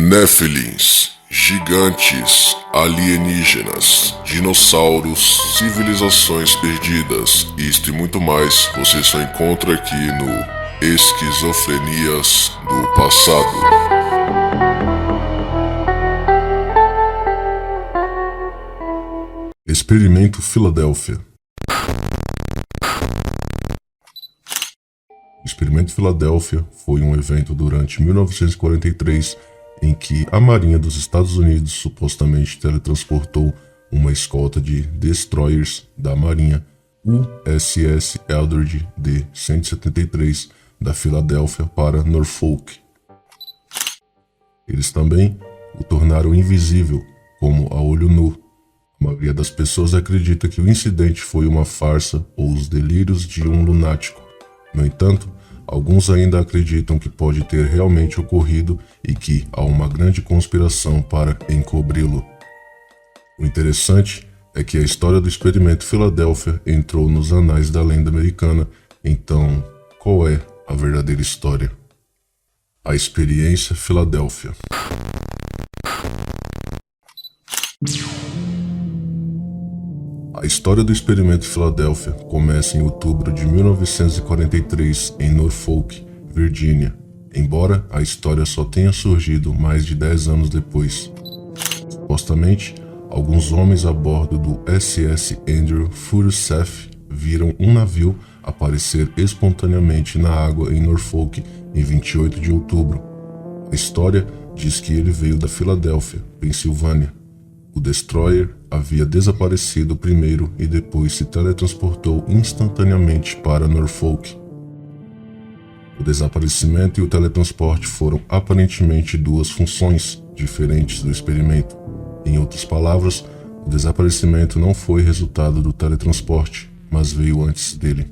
Néfilins, gigantes, alienígenas, dinossauros, civilizações perdidas, isto e muito mais você só encontra aqui no Esquizofrenias do Passado. Experimento Filadélfia. O Experimento Filadélfia foi um evento durante 1943 em que a Marinha dos Estados Unidos supostamente teletransportou uma escolta de destroyers da Marinha, USS Eldridge D-173, da Filadélfia para Norfolk. Eles também o tornaram invisível, como a olho nu. A maioria das pessoas acredita que o incidente foi uma farsa ou os delírios de um lunático. No entanto, alguns ainda acreditam que pode ter realmente ocorrido e que há uma grande conspiração para encobri-lo. O interessante é que a história do Experimento Filadélfia entrou nos anais da lenda americana. Então, qual é a verdadeira história? A Experiência Filadélfia. A história do Experimento Filadélfia começa em outubro de 1943 em Norfolk, Virgínia, embora a história só tenha surgido mais de 10 anos depois. Supostamente, alguns homens a bordo do SS Andrew Forsyth viram um navio aparecer espontaneamente na água em Norfolk em 28 de outubro. A história diz que ele veio da Filadélfia, Pensilvânia. O destroyer havia desaparecido primeiro e depois se teletransportou instantaneamente para Norfolk. O desaparecimento e o teletransporte foram aparentemente duas funções diferentes do experimento. Em outras palavras, o desaparecimento não foi resultado do teletransporte, mas veio antes dele.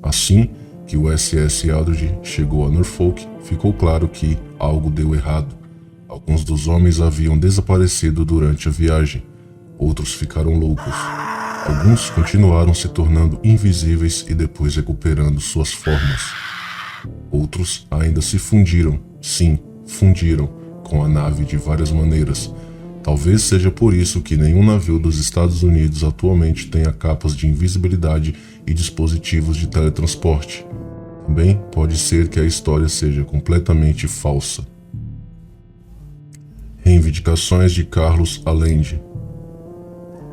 Assim que o SS Eldridge chegou a Norfolk, ficou claro que algo deu errado. Alguns dos homens haviam desaparecido durante a viagem, outros ficaram loucos. Alguns continuaram se tornando invisíveis e depois recuperando suas formas. Outros ainda se fundiram, sim, fundiram, com a nave de várias maneiras. Talvez seja por isso que nenhum navio dos Estados Unidos atualmente tenha capas de invisibilidade e dispositivos de teletransporte. Também pode ser que a história seja completamente falsa. Reivindicações de Carlos Allende.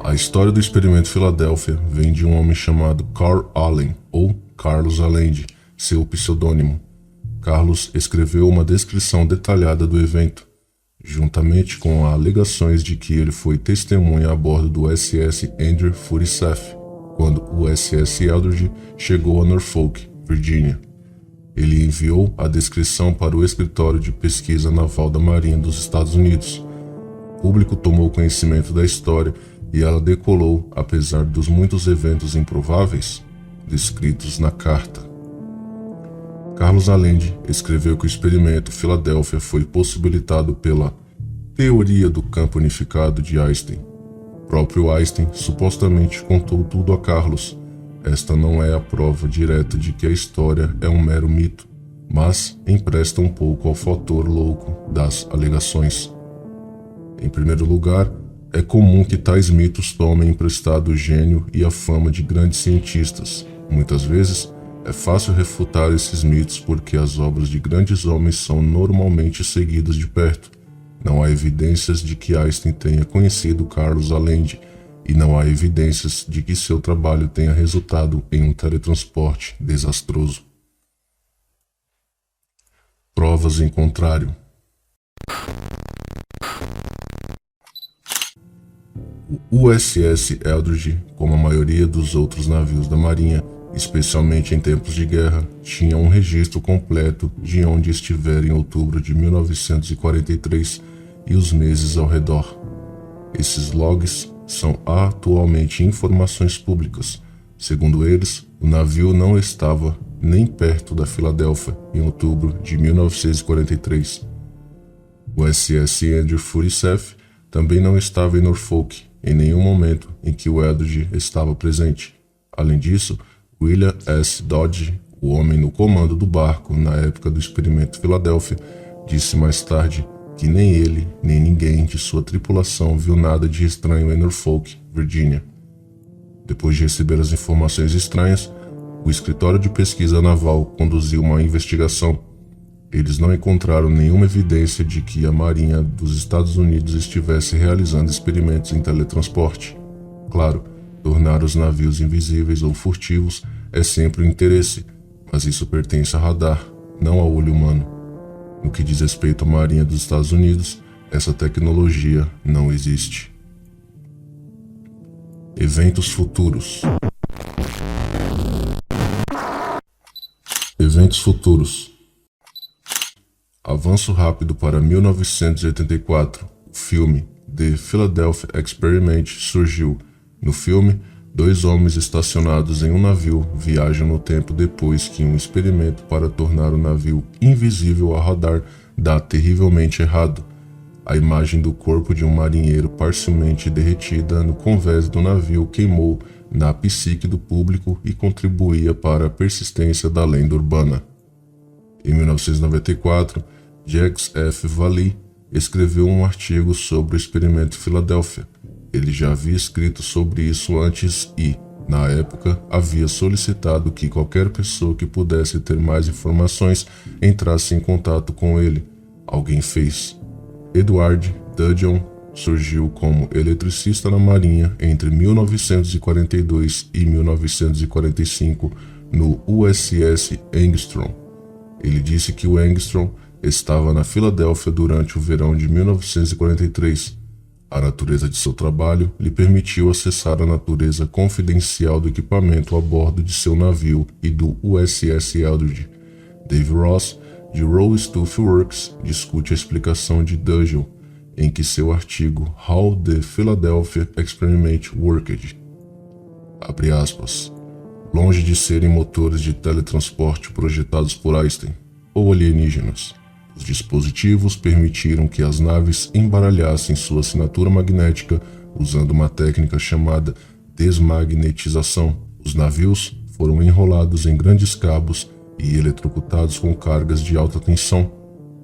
A história do Experimento Filadélfia vem de um homem chamado Carl Allen, ou Carlos Allende, seu pseudônimo. Carlos escreveu uma descrição detalhada do evento, juntamente com alegações de que ele foi testemunha a bordo do SS Andrew Forsyth, quando o SS Eldridge chegou a Norfolk, Virgínia. Ele enviou a descrição para o Escritório de Pesquisa Naval da Marinha dos Estados Unidos. O público tomou conhecimento da história e ela decolou, apesar dos muitos eventos improváveis descritos na carta. Carlos Allende escreveu que o experimento Filadélfia foi possibilitado pela teoria do campo unificado de Einstein. O próprio Einstein supostamente contou tudo a Carlos. Esta não é a prova direta de que a história é um mero mito, mas empresta um pouco ao fator louco das alegações. Em primeiro lugar, é comum que tais mitos tomem emprestado o gênio e a fama de grandes cientistas. Muitas vezes, é fácil refutar esses mitos porque as obras de grandes homens são normalmente seguidas de perto. Não há evidências de que Einstein tenha conhecido Carlos Allende, e não há evidências de que seu trabalho tenha resultado em um teletransporte desastroso. Provas em contrário. O USS Eldridge, como a maioria dos outros navios da Marinha, especialmente em tempos de guerra, tinha um registro completo de onde estiver em outubro de 1943 e os meses ao redor. Esses logs são atualmente informações públicas. Segundo eles, o navio não estava nem perto da Filadélfia em outubro de 1943. O SS Andrew Forsyth também não estava em Norfolk em nenhum momento em que o Eldridge estava presente. Além disso, William S. Dodge, o homem no comando do barco na época do Experimento Filadélfia, disse mais tarde: que nem ele, nem ninguém de sua tripulação viu nada de estranho em Norfolk, Virgínia. Depois de receber as informações estranhas, o escritório de pesquisa naval conduziu uma investigação. Eles não encontraram nenhuma evidência de que a Marinha dos Estados Unidos estivesse realizando experimentos em teletransporte. Claro, tornar os navios invisíveis ou furtivos é sempre um interesse, mas isso pertence a radar, não ao olho humano. No que diz respeito à Marinha dos Estados Unidos, essa tecnologia não existe. Eventos futuros. Eventos futuros. Avanço rápido para 1984. O filme The Philadelphia Experiment surgiu. No filme, 2 homens estacionados em um navio viajam no tempo depois que um experimento para tornar o navio invisível a radar dá terrivelmente errado. A imagem do corpo de um marinheiro parcialmente derretida no convés do navio queimou na psique do público e contribuía para a persistência da lenda urbana. Em 1994, Jacques F. Vallée escreveu um artigo sobre o experimento Filadélfia. Ele já havia escrito sobre isso antes e, na época, havia solicitado que qualquer pessoa que pudesse ter mais informações entrasse em contato com ele. Alguém fez. Edward Dudgeon surgiu como eletricista na Marinha entre 1942 e 1945 no USS Engstrom. Ele disse que o Engstrom estava na Filadélfia durante o verão de 1943. A natureza de seu trabalho lhe permitiu acessar a natureza confidencial do equipamento a bordo de seu navio e do USS Eldridge. Dave Ross, de Roll Stuff Works, discute a explicação de Dudgeon, em que seu artigo How the Philadelphia Experiment Worked. Abre aspas. Longe de serem motores de teletransporte projetados por Einstein ou alienígenas, os dispositivos permitiram que as naves embaralhassem sua assinatura magnética usando uma técnica chamada desmagnetização. Os navios foram enrolados em grandes cabos e eletrocutados com cargas de alta tensão.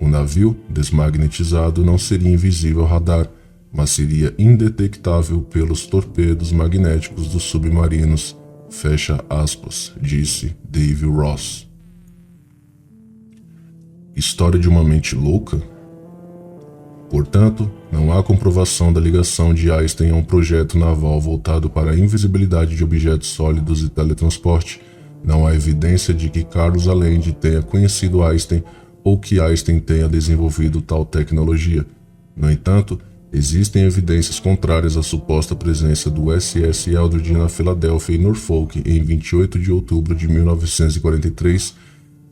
O navio desmagnetizado não seria invisível ao radar, mas seria indetectável pelos torpedos magnéticos dos submarinos. Fecha aspas, disse Dave Ross. História de uma mente louca? Portanto, não há comprovação da ligação de Einstein a um projeto naval voltado para a invisibilidade de objetos sólidos e teletransporte. Não há evidência de que Carlos Allende tenha conhecido Einstein ou que Einstein tenha desenvolvido tal tecnologia. No entanto, existem evidências contrárias à suposta presença do USS Eldridge na Filadélfia e Norfolk em 28 de outubro de 1943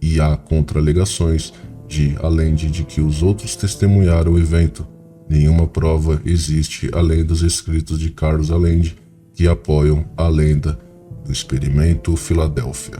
e há contra-alegações de Allende de que os outros testemunharam o evento. Nenhuma prova existe além dos escritos de Carlos Allende que apoiam a lenda do experimento Filadélfia.